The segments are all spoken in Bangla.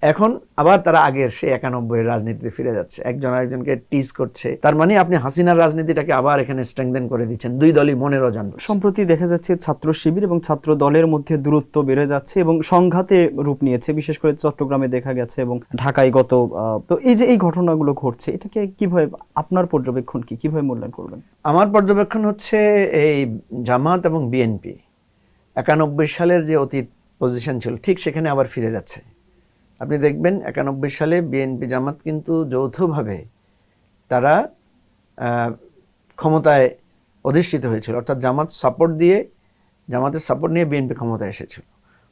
এখন আবার তারা আগের সেই ৯১ এর রাজনীতিতে ফিরে যাচ্ছে, একজন আরেকজনকে টিজ করছে। তার মানে আপনি হাসিনার রাজনীতিটাকে আবার এখানে স্ট্রেংথেন করে দিচ্ছেন, দুই দলই মনের অজান। সম্প্রতি দেখা যাচ্ছে ছাত্র শিবির এবং ছাত্র দলের মধ্যে দূরত্ব বেড়ে যাচ্ছে এবং সংঘাতে রূপ নিয়েছে, বিশেষ করে চট্টগ্রামে দেখা গেছে এবং ঢাকায় গত। তো এই যে এই ঘটনাগুলো ঘটছে, এটাকে কিভাবে, আপনার পর্যবেক্ষণ কি, কিভাবে মূল্যায়ন করবেন? আমার পর্যবেক্ষণ হচ্ছে এই জামাত এবং বিএনপি ৯১ সালের যে অতীত পজিশন ছিল ঠিক সেখানে আবার ফিরে যাচ্ছে। আপনি দেখবেন ৯১ সালে বিএনপি জামাত কিন্তু যৌথভাবে তারা ক্ষমতায় অধিষ্ঠিত হয়েছিল, অর্থাৎ জামাতের সাপোর্ট নিয়ে বিএনপি ক্ষমতায় এসেছিল।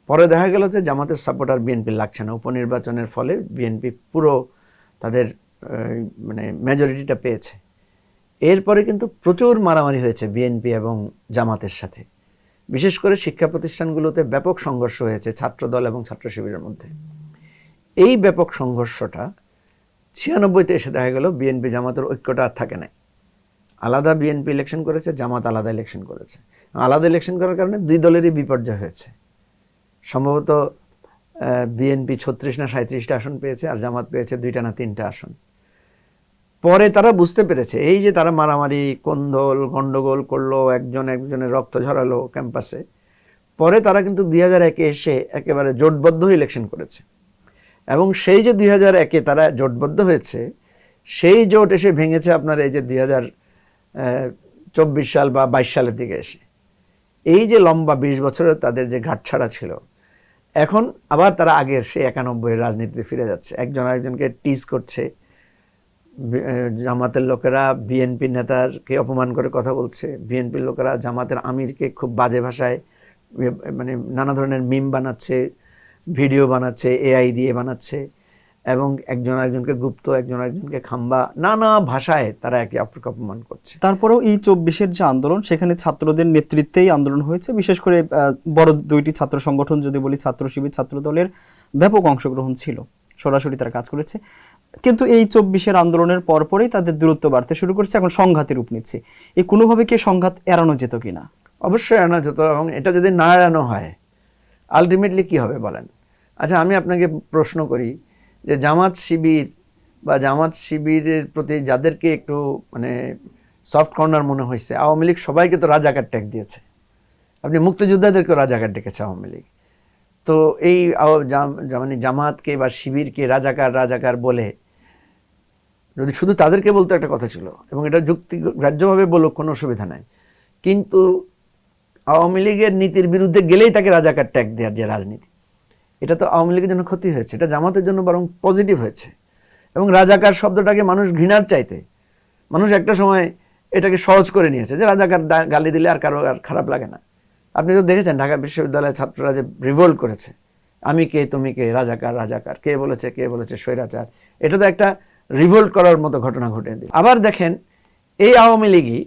পরে দেখা গেল যে জামাতের সাপোর্ট আর বিএনপি লাগছে না, উপনির্বাচনের ফলে বিএনপি পুরো তাদের মানে মেজরিটিটা পেয়েছে। এরপরে কিন্তু প্রচুর মারামারি হয়েছে বিএনপি এবং জামাতের সাথে, বিশেষ করে শিক্ষা প্রতিষ্ঠানগুলোতে ব্যাপক সংঘর্ষ হয়েছে ছাত্রদল এবং ছাত্র শিবিরের মধ্যে। এই ব্যাপক সংঘর্ষটা ৯৬-তে এসে দেখা গেল বিএনপি জামাতের ঐক্যটা আর থাকে নাই। আলাদা বিএনপি ইলেকশন করেছে, জামাত আলাদা ইলেকশন করেছে। আলাদা ইলেকশন করার কারণে দুই দলেরই বিপর্যয় হয়েছে। সম্ভবত বিএনপি ৩৬ না ৩৭টা আসন পেয়েছে আর জামাত পেয়েছে ২টা না ৩টা আসন। পরে তারা বুঝতে পেরেছে এই যে তারা মারামারি কোন্দল গন্ডগোল করলো, একজনের রক্ত ঝরালো ক্যাম্পাসে, পরে তারা কিন্তু ২০০১-এ এসে একেবারে জোটবদ্ধ ইলেকশন করেছে। এবং সেই যে ২০০১-এ তারা জোটবদ্ধ হয়েছে, সেই জোট এসে ভেঙেছে আপনার এই যে ২০২৪ সাল বা ২২ সালের দিকে এসে। এই যে লম্বা ২০ বছরের তাদের যে ঘাটছাড়া ছিল, এখন আবার তারা আগের সেই ৯১ এর রাজনীতিতে ফিরে যাচ্ছে, একজন আরেকজনকে টিজ করছে। জামাতের লোকেরা বিএনপি নেতারকে অপমান করে কথা বলছে, বিএনপির লোকেরা জামাতের আমিরকে খুব বাজে ভাষায় মানে নানা ধরনের মিম বানাচ্ছে, ভিডিও বানাচ্ছে, এআই দিয়ে বানাচ্ছে, এবং একজন আরেকজনকে গুপ্ত, একজন আরেকজনকে খাম্বা, নানা ভাষায় তারা একে অপরকে অপমান করছে। তারপরেও এই ২৪-এর যে আন্দোলন, সেখানে ছাত্রদের নেতৃত্বেই আন্দোলন হয়েছে, বিশেষ করে বড় দুইটি ছাত্র সংগঠন যদি বলি, ছাত্র শিবির, ছাত্র দলের ব্যাপক অংশগ্রহণ ছিল, সরাসরি তারা কাজ করেছে। কিন্তু এই ২৪-এর আন্দোলনের পরপরই তাদের দূরত্ব বাড়তে শুরু করেছে, এখন সংঘাতের রূপ নিচ্ছে। এই কোনোভাবে কি সংঘাত এড়ানো যেত কিনা? অবশ্যই এড়ানো যেত, এবং এটা যদি না এড়ানো হয় আলটিমেটলি কি হবে বলেন? আচ্ছা, আমি আপনাকে প্রশ্ন করি যে জামাত শিবিরের প্রতি যাদেরকে একটু মানে সফট কর্নার মনে হয়েছে, আওয়ামী লীগ সবাইকে তো রাজাকার ট্যাগ দিয়েছে। আপনি মুক্তিযোদ্ধাদেরকেও রাজাকার ডেকেছে আওয়ামী লীগ। তো এই মানে জামাতকে বা শিবিরকে রাজাকার বলে যদি শুধু তাদেরকে বলতে একটা কথা ছিল, এবং এটা যুক্তিগ্রাহ্যভাবে বলুক, কোনো অসুবিধা নাই, কিন্তু আওয়ামী লীগের নীতির বিরুদ্ধে গেলেই তাকে রাজাকার ট্যাগ দেওয়ার যে রাজনীতি, এটা তো আওয়ামী লীগের জন্য ক্ষতি হয়েছে, এটা জামাতের জন্য বরং পজিটিভ হয়েছে। এবং রাজাকার শব্দটাকে মানুষ ঘৃণার চাইতে মানুষ একটা সময় এটাকে সহজ করে নিয়েছে, যে রাজাকার গালি দিলে আর কারো আর খারাপ লাগে না। আপনি তো দেখেছেন ঢাকা বিশ্ববিদ্যালয়ের ছাত্ররা যে রিভোল্ট করেছে, আমি কে তুমি কে, রাজাকার, কে বলেছে স্বৈরাচার, এটা তো একটা রিভোল্ট করার মতো ঘটনা ঘটে দিল। আবার দেখেন এই আওয়ামী লীগই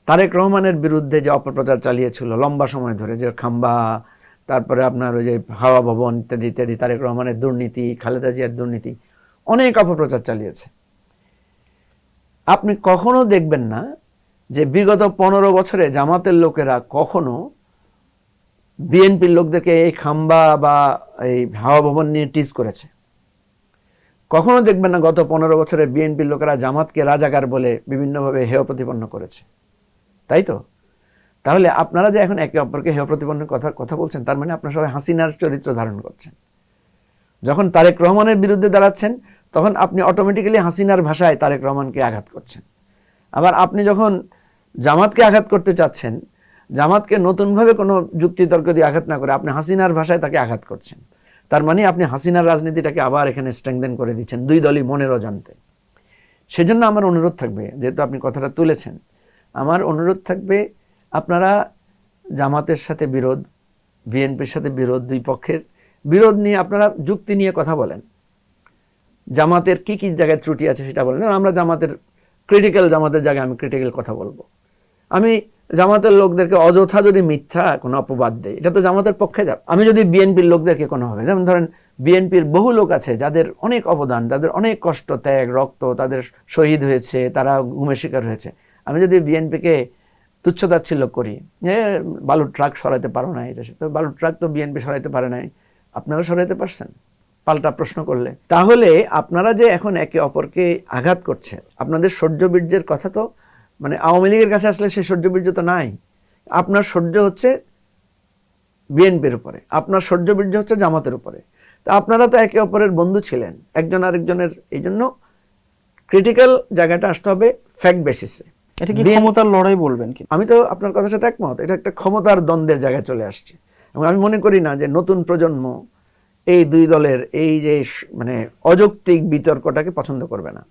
তারেক রহমানের বিরুদ্ধে যে অপপ্রচার চালিয়েছিল লম্বা সময় ধরে, যে খাম্বা, তারপরে আপনার ওই যে হাওয়া ভবন ইত্যাদি ইত্যাদি, তারেক রহমানের দুর্নীতি, খালেদা জিয়ার দুর্নীতি, অনেক অপপ্রচার চালিয়েছে। আপনি কখনো দেখবেন না যে বিগত ১৫ বছরে জামাতের লোকেরা কখনো বিএনপির লোকদেরকে এই খাম্বা বা এই হাওয়া ভবন নিয়ে টিজ করেছে। কখনো দেখবেন না গত 15 বছরে বিএনপির লোকেরা জামাতকে রাজাকার বলে বিভিন্নভাবে হেয় প্রতিপন্ন করেছে, তাই তো? তাহলে আপনারা যে এখন একে অপরকে হেয় প্রতিপন্নের কথা বলছেন, তার মানে আপনারা সবাই হাসিনার চরিত্র ধারণ করছেন। যখন তারেক রহমানের বিরুদ্ধে দাঁড়াচ্ছেন, তখন আপনি অটোমেটিক্যালি হাসিনার ভাষায় তারেক রহমানকে আঘাত করছেন। আবার আপনি যখন জামাতকে আঘাত করতে চাচ্ছেন, জামাতকে নতুনভাবে কোনো যুক্তিতর্ক দিয়ে আঘাত না করে আপনি হাসিনার ভাষায় তাকে আঘাত করছেন। তার মানে আপনি হাসিনার রাজনীতিটাকে আবার এখানে স্ট্রেংথেন করে দিচ্ছেন, দুই দলই মনের অজান্তে। সেজন্য আমার অনুরোধ থাকবে, যেহেতু আপনি কথাটা তুলেছেন, আমার অনুরোধ থাকবে আপনারা জামাতের সাথে বিরোধ, বিএনপির সাথে বিরোধ, দুই পক্ষের বিরোধ নিয়ে আপনারা যুক্তি নিয়ে কথা বলেন। জামাতের কি কি জায়গায় ত্রুটি আছে সেটা বলেন। আমরা জামাতের জায়গায় আমি ক্রিটিক্যাল কথা বলবো। আমি জামাতের লোকদেরকে অযথা যদি মিথ্যা কোনো অপবাদ দেয়, এটা তো জামাতের পক্ষে যাবে। আমি যদি বিএনপির লোকদেরকে কোনোভাবে, যেমন ধরেন বিএনপির বহু লোক আছে যাদের অনেক অবদান, তাদের অনেক কষ্ট, ত্যাগ, রক্ত, তাদের শহীদ হয়েছে, তারা গুমের শিকার হয়েছে, আমি যদি বিএনপিকে তুচ্ছতাচ্ছিল্য করি, বালুর ট্রাক সরাইতে পারো না, এটা সেটা, বালুর ট্রাক তো বিএনপি সরাইতে পারে নাই, আপনারা সরাইতে পারছেন? পাল্টা প্রশ্ন করলে, তাহলে আপনারা যে এখন একে অপরকে আঘাত করছেন, আপনাদের সহ্যবীর্যের কথা তো মানে আওয়ামী লীগের কাছে আসলে সেই সহ্যবীর্য তো নাই। আপনার সহ্য হচ্ছে বিএনপির উপরে, আপনার সহ্যবীর্য হচ্ছে জামাতের উপরে। তা আপনারা তো একে অপরের বন্ধু ছিলেন, একজন আরেকজনের। এই জন্য ক্রিটিক্যাল জায়গাটা আসতে হবে ফ্যাক্ট বেসিসে। এটা কি ক্ষমতার লড়াই বলবেন কি? আমি তো আপনার কথার সাথে একমত, এটা একটা ক্ষমতার দ্বন্দ্বের জায়গায় চলে আসছে। এবং আমি মনে করি না যে নতুন প্রজন্ম এই দুই দলের এই যে মানে অযৌক্তিক বিতর্কটাকে পছন্দ করবে না।